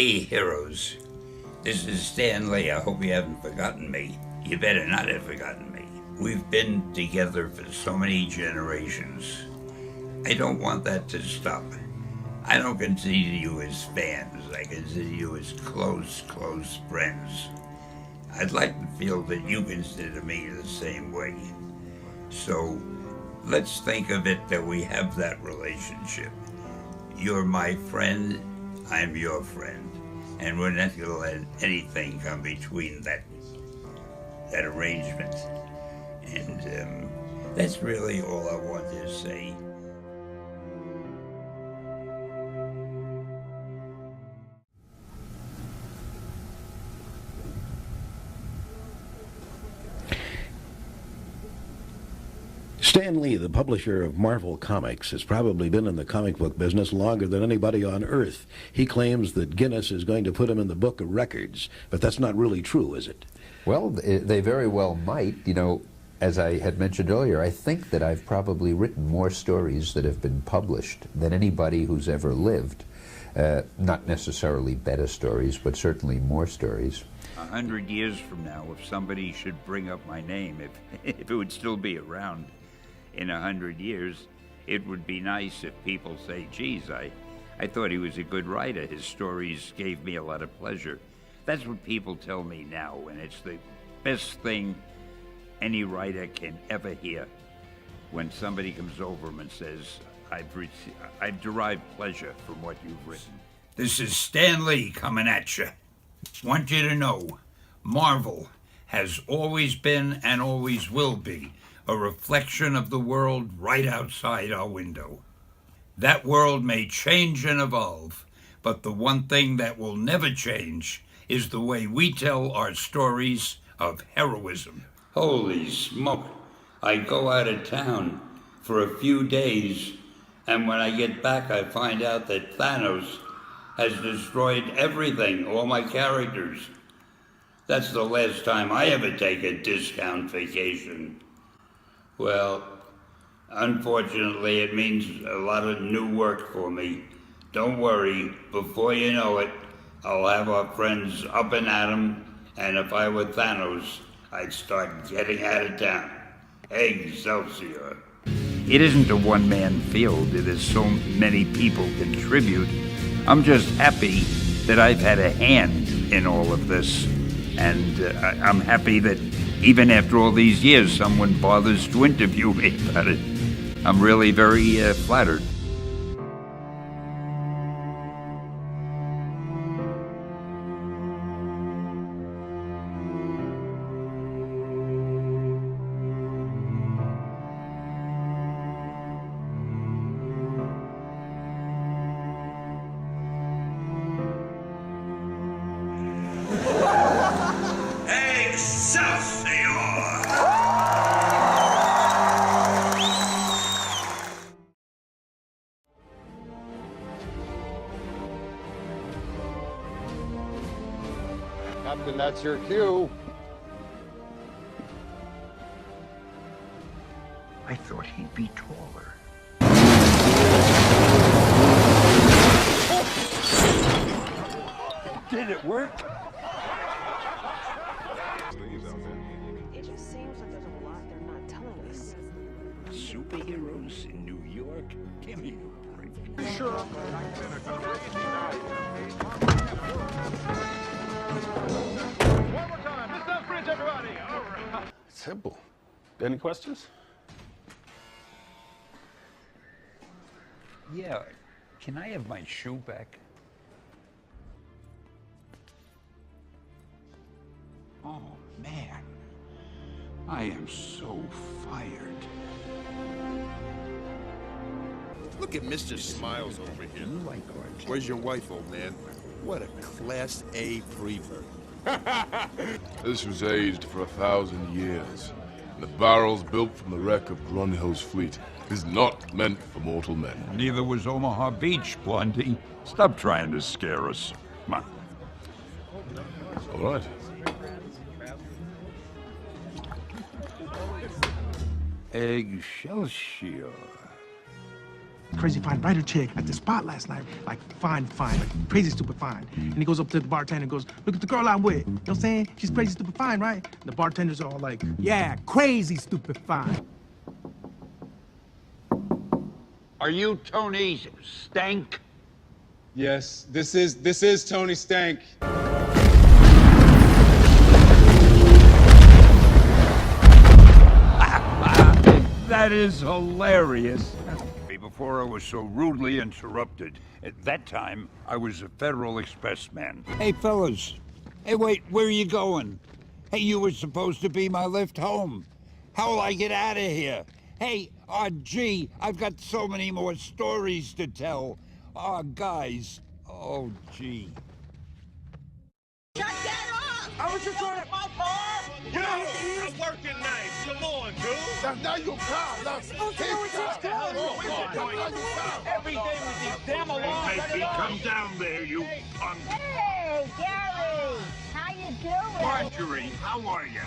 Hey, heroes. This is Stan Lee. I hope you haven't forgotten me. You better not have forgotten me. We've been together for so many generations. I don't want that to stop. I don't consider you as fans. I consider you as close friends. I'd like to feel that you consider me the same way. So let's think of it that we have that relationship. You're my friend, I'm your friend. And we're not going to let anything come between that arrangement. And that's really all I want to say. Stan Lee, the publisher of Marvel Comics, has probably been in the comic book business longer than anybody on Earth. He claims that Guinness is going to put him in the book of records, but that's not really true, is it? Well, they very well might. You know, as I had mentioned earlier, I think that I've probably written more stories that have been published than anybody who's ever lived. Not necessarily better stories, but certainly more stories. 100 years from now, if somebody should bring up my name, if it would still be around in 100 years, it would be nice if people say, geez, I thought he was a good writer. His stories gave me a lot of pleasure. That's what people tell me now, and it's the best thing any writer can ever hear. When somebody comes over them and says, I've derived pleasure from what you've written. This is Stan Lee coming at you. Want you to know, Marvel has always been and always will be a reflection of the world right outside our window. That world may change and evolve, but the one thing that will never change is the way we tell our stories of heroism. Holy smoke! I go out of town for a few days, and when I get back I find out that Thanos has destroyed everything, all my characters. That's the last time I ever take a discount vacation. Well, unfortunately, it means a lot of new work for me. Don't worry, before you know it, I'll have our friends up and at 'em, and if I were Thanos, I'd start getting out of town. Excelsior. It isn't a one-man field. There's so many people contribute. I'm just happy that I've had a hand in all of this, and I'm happy that even after all these years, someone bothers to interview me about it. I'm really very flattered. Captain, that's your cue. I thought he'd be taller. Did it work? It just seems like there's a lot they're not telling us. Superheroes in New York? Give me a break. Sure. One more time. This is Fridge, everybody. All right. Simple. Any questions? Yeah. Can I have my shoe back? Oh, man. I am so fired. Look at Mr. Smiles over here. You like art? Where's your wife, old man? What a Class A freebird. This was aged for 1,000 years. And the barrels built from the wreck of Grunhill's fleet is not meant for mortal men. Neither was Omaha Beach, Blondie. Stop trying to scare us. Come on. All right. Excelsior. Crazy fine writer chick at the spot last night. Like, fine, like crazy stupid fine. And he goes up to the bartender and goes, look at the girl I'm with. You know what I'm saying? She's crazy stupid fine, right? And the bartender's all like, yeah, crazy stupid fine. Are you Tony Stank? Yes, this is Tony Stank. That is hilarious. Before I was so rudely interrupted, at that time, I was a Federal Express man. Hey, fellas. Hey, wait, where are you going? Hey, you were supposed to be my lift home. How'll I get out of here? Hey, gee, I've got so many more stories to tell. Guys. Oh, gee. Shut that off! I was just trying to my car! Yo, I'm working nights. Come on, dude. Now you calm. Now Every day with these damn alarms. Make me come down there, you punk. Hey, Gary! How you doing? Marjorie, how are you?